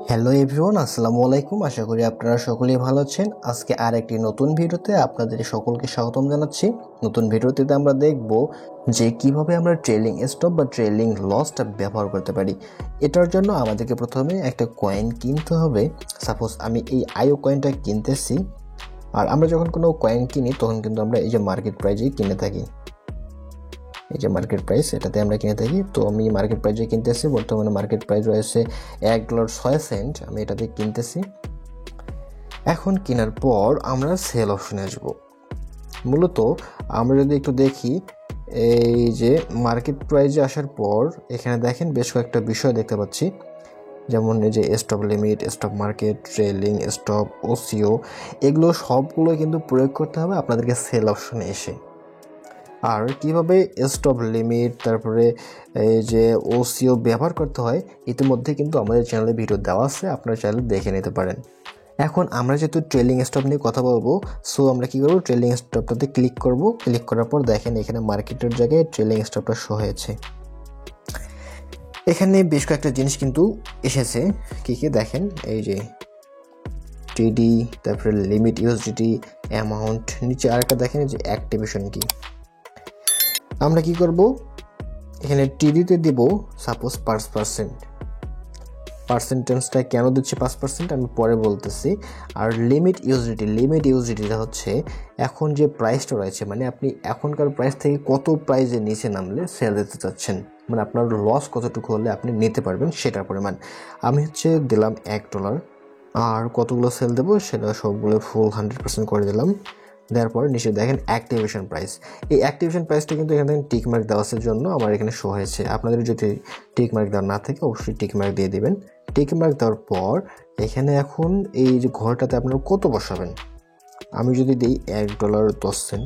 Hello everyone, আসসালামু আলাইকুম। আশা করি আপনারা সকলেই ভালো আছেন। আজকে আর একটি নতুন ভিডিওতে আপনাদের সকলকে স্বাগতম জানাচ্ছি। নতুন ভিডিওতে আমরা দেখব যে কিভাবে আমরা ট্রেলিং স্টপ বা ট্রেলিং লসটা ব্যবহার করতে পারি। এটার জন্য আমাদেরকে প্রথমে একটা কয়েন কিনতে হবে। সাপোজ আমি এই আইও কয়েনটা কিনতেছি, আর আমরা যখন কোনো কয়েন কিনি তখন কিন্তু আমরা এই যে মার্কেট প্রাইজেই কিনে থাকি। এই যে মার্কেট প্রাইস, এটাতে আমরা কিনে থাকি। তো আমি মার্কেট প্রাইসে কিনতেছি। বর্তমানে মার্কেট প্রাইস রয়েছে $1.06। আমি এটাতে কিনতেছি। এখন কেনার পর আমরা সেল অপশনে আসব। মূলত আমরা যদি একটু দেখি, এই যে মার্কেট প্রাইসে আসার পর এখানে দেখেন বেশ কয়েকটা বিষয় দেখতে পাচ্ছি, যেমন এই যে stop limit, stop market, trailing stop, OCO, এগুলো সবগুলো কিন্তু প্রয়োগ করতে হবে আপনাদেরকে সেল অপশনে এসে। আর কিভাবে স্টপ লিমিট তারপরে এই যে ওসিও ব্যবহার করতে হয় ইতিমধ্যে কিন্তু আমাদের চ্যানেলে ভিডিও দেওয়া আছে, আপনারা চাইলে দেখে নিতে পারেন। এখন আমরা যেহেতু ট্রেলিং স্টপ নিয়ে কথা বলবো, সো আমরা কি করব, ট্রেলিং স্টপটাতে ক্লিক করব। ক্লিক করার পর দেখেন এখানে মার্কেটের জায়গায় ট্রেলিং স্টপটা শো হয়েছে। এখানে বেশ কয়েকটা জিনিস কিন্তু এসেছে। কি কি দেখেন, এই যে টিডি, তারপরে লিমিট ইউএসডিটি, অ্যামাউন্ট, নিচে আরেকটা দেখেন যে অ্যাক্টিভেশন কি। আমরা কি করব, এখানে টিডিতে দিব সাপোজ 5%। পার্সেন্টেজটা কেন দিচ্ছি 5% আমি পরে বলতেছি। আর লিমিট ইউএসডিটিটা হচ্ছে এখন যে প্রাইসটা রয়েছে, মানে আপনি এখনকার প্রাইস থেকে কত প্রাইসে নিচে নামলে সেল দিতে চাচ্ছেন, মানে আপনার লস কতটুকু হলে আপনি নিতে পারবেন সেটার পরিমাণ। আমি দিলাম $1। আর কতগুলো সেল দেবো সেটা সবগুলো ফুল 100% করে দিলাম। দেওয়ার পর নিচে দেখেন অ্যাক্টিভেশন প্রাইস। এই অ্যাক্টিভেশন প্রাইসটা কিন্তু এখানে টিক মার্ক দেওয়ার জন্য আমার এখানে শো হয়েছে। আপনাদের যদি টিক মার্ক দেওয়া না থাকে অবশ্যই টিক মার্ক দিয়ে দিবেন। টিক মার্ক দেওয়ার পর এখানে এখন এই যে ঘরটাতে আপনারা কত বসাবেন, আমি যদি দিই $1.10।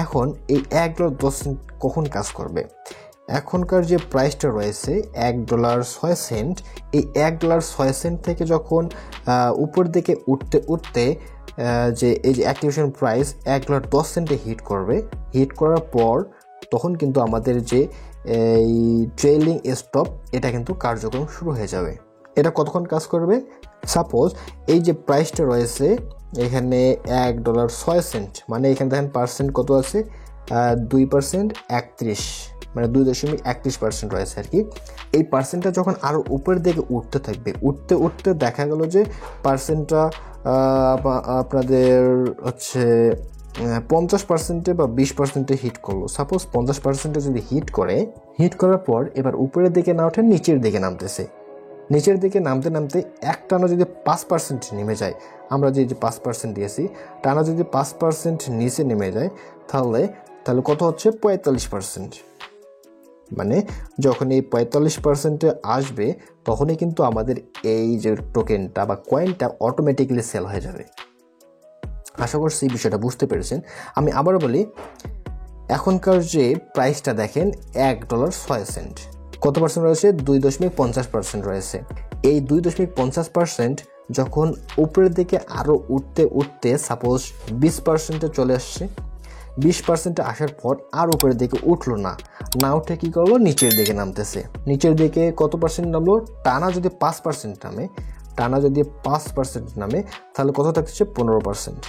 এখন এই $1.10 কখন কাজ করবে, এখনকার যে প্রাইসটা রয়েছে $1.06, এই $1.06 থেকে যখন উপর দিকে উঠতে যে এই যে অ্যাক্টিভেশন প্রাইস $1.10 হিট করার পর তখন কিন্তু আমাদের যে এই ট্রেলিং স্টপ এটা কিন্তু কার্যক্রম শুরু হয়ে যাবে। এটা কতক্ষণ কাজ করবে, সাপোজ এই যে প্রাইসটা রয়েছে এখানে $1.06, মানে এখানে দেখেন পার্সেন্ট কত আছে, 2%, 31, মানে 2.31% রয়েছে আর কি। এই পার্সেন্টটা যখন আরও উপরের দিকে উঠতে থাকবে, উঠতে দেখা গেল যে পার্সেন্টটা আপনাদের 50% বা 20% হিট করলো। সাপোজ 50% যদি হিট করার পর এবার উপরের দিকে না ওঠে, নিচের দিকে নামতেছে। নিচের দিকে নামতে একটানা যদি 5% নেমে যায়, আমরা যে 5% দিয়েছি, টানা যদি 5% নিচে নেমে যায় তাহলে কত হচ্ছে, 45%। মানে যখন এই 45% আসবে তখনই কিন্তু আমাদের এই যে টোকেনটা বা কয়েনটা অটোমেটিক্যালি সেল হয়ে যাবে। আশা করছি এই বিষয়টা বুঝতে পেরেছেন। আমি আবারও বলি, এখনকার যে প্রাইসটা দেখেন $1.06, কত পার্সেন্ট রয়েছে, 2.50% রয়েছে। এই 2.50% যখন উপরের দিকে আরও উঠতে সাপোজ 20% চলে আসছে, 20% আসার পর আর উপরের দিকে উঠলো না উঠে কি করলো, নিচের দিকে নামতেছে। নিচের দিকে কত পার্সেন্ট নামলো, টানা যদি 5% নামে তাহলে কত থাকছে, 15%।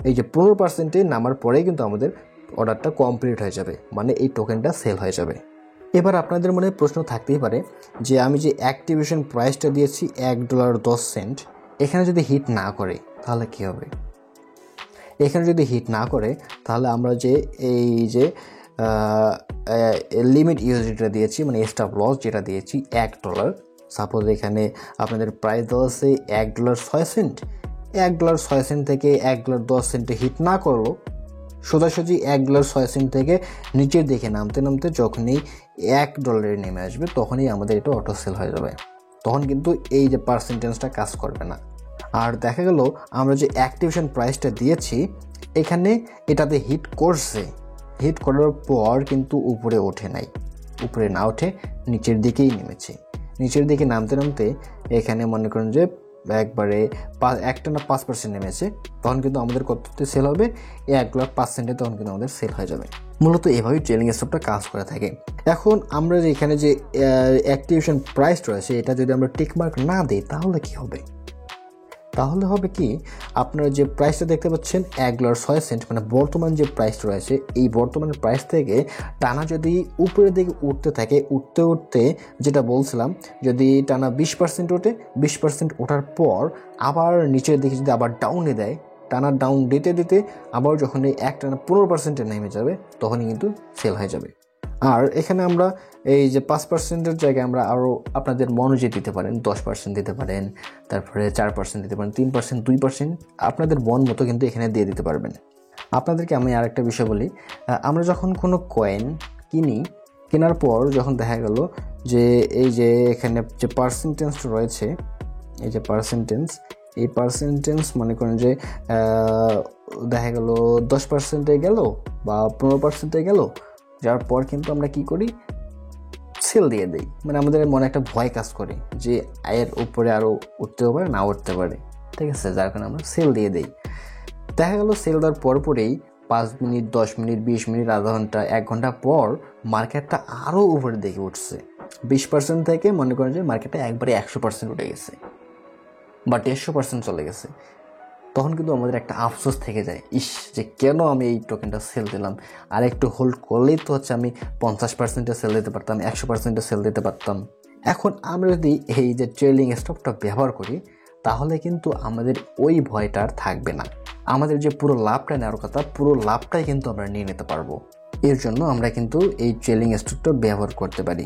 এই যে 15% নামার পরেই কিন্তু আমাদের অর্ডারটা কমপ্লিট হয়ে যাবে, মানে এই টোকেনটা সেল হয়ে যাবে। এবার আপনাদের মনে প্রশ্ন থাকতেই পারে যে আমি যে অ্যাক্টিভেশন প্রাইসটা দিয়েছি $1.10, এখানে যদি হিট না করে তাহলে কি হবে। এখানে যদি হিট না করে তাহলে আমরা যে এই যে লিমিট ইউএসডিটা দিয়েছি, মানে স্টপ লস যেটা দিয়েছি $1, সাপোজ এখানে আপনাদের প্রাইস দেওয়া আছে $1.06, $1.06 থেকে $1.10 হিট না করলো, সোজাসুজি $1.06 থেকে নিচের দিকে নামতে যখনই $1 নেমে আসবে তখনই আমাদের এটা অটো সেল হয়ে যাবে। তখন কিন্তু এই যে পার্সেন্টেজটা কাজ করবে না। আর দেখা গেল আমরা যে অ্যাক্টিভেশন প্রাইসটা দিয়েছি এখানে এটাতে হিট করার পর কিন্তু উপরে না ওঠে নিচের দিকেই নেমেছে। নিচের দিকে নামতে এখানে মনে করেন যে একবারে একটানা 5% নেমেছে, তখন কিন্তু আমাদের কততে সেল হবে, 1,05,000 তখন কিন্তু আমাদের সেল হয়ে যাবে। মূলত এভাবেই ট্রেলিং স্টপটা কাজ করে থাকে। এখন আমরা যে এখানে যে অ্যাক্টিভেশন প্রাইস রয়েছে এটা যদি আমরা টিকমার্ক না দিই তাহলে কি হবে? তাহলে হবে কি, আপনারা যে প্রাইসটা দেখতে পাচ্ছেন $1.06, মানে বর্তমান যে প্রাইসটা রয়েছে এই বর্তমানের প্রাইস থেকে টানা যদি উপরের দিকে উঠতে থাকে, উঠতে উঠতে যেটা বলছিলাম, যদি টানা 20% ওঠে, 20% ওঠার পর আবার নিচের দিকে যদি আবার ডাউনে দেয়, টানা ডাউন দিতে দিতে আবার যখন এই টানা 15% নেমে যাবে তখনই কিন্তু সেল হয়ে যাবে। আর এখানে আমরা এই যে 5%-এর জায়গায় আমরা আরও আপনাদের মনোযোগ দিতে পারেন, 10% দিতে পারেন, তারপরে 4% দিতে পারেন, 3%, 2% আপনাদের মন মতো কিন্তু এখানে দিয়ে দিতে পারবেন। আপনাদেরকে আমি আরেকটা বিষয় বলি, আমরা যখন কোনো কয়েন কেনার পর যখন দেখা গেল যে এই যে এখানে যে পার্সেন্টেজটা রয়েছে, এই যে এই পার্সেন্টেজ মনে করেন যে দেখা গেল 10%-এ গেল বা 15%-এ গেল, যার পর কিন্তু আমরা কি করি, সেল দিয়ে দিই। মানে আমাদের মনে একটা ভয় কাজ করে যে আয়ের উপরে আরও উঠতেও পারে, না উঠতে পারে, ঠিক আছে, যার কারণে আমরা সেল দিয়ে দিই। দেখা গেল সেল দেওয়ার পরপরেই 5 মিনিট, 10 মিনিট, 20 মিনিট, আধা ঘন্টা, 1 ঘন্টা পর মার্কেটটা আরও উপরের দিকে উঠছে। 20% থেকে মনে করেন যে মার্কেটটা একবারে 100% উঠে গেছে বা 150% চলে গেছে। তখন কিন্তু আমাদের একটা আফসোস থেকে যায়, ইস, যে কেন আমি এই টোকেনটা সেল দিলাম, আর একটু হোল্ড করলেই তো হচ্ছে আমি 50%-এ সেল দিতে পারতাম, 100%-এ সেল দিতে পারতাম। এখন আমরা যদি এই যে ট্রেলিং স্টপটা ব্যবহার করি তাহলে কিন্তু আমাদের ওই ভয়টা আর থাকবে না। আমাদের যে পুরো লাভটা নেওয়ার কথা, পুরো লাভটাই কিন্তু আমরা নিয়ে নিতে পারবো। এর জন্য আমরা কিন্তু এই ট্রেলিং স্টপটা ব্যবহার করতে পারি।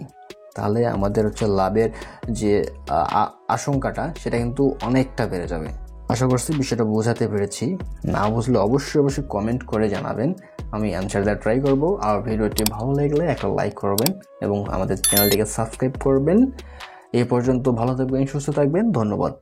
তাহলে আমাদের হচ্ছে লাভের যে আশঙ্কাটা সেটা কিন্তু অনেকটা বেড়ে যাবে। আশা করছি বিষয়টা বোঝাতে পেরেছি। না বুঝলে অবশ্যই কমেন্ট করে জানাবেন, আমি অ্যান্সার দেওয়ার ট্রাই করব। আর ভিডিওটি ভালো লাগলে একটা লাইক করবেন এবং আমাদের চ্যানেলটিকে সাবস্ক্রাইব করবেন। এই পর্যন্ত ভালো থাকবেন, সুস্থ থাকবেন, ধন্যবাদ।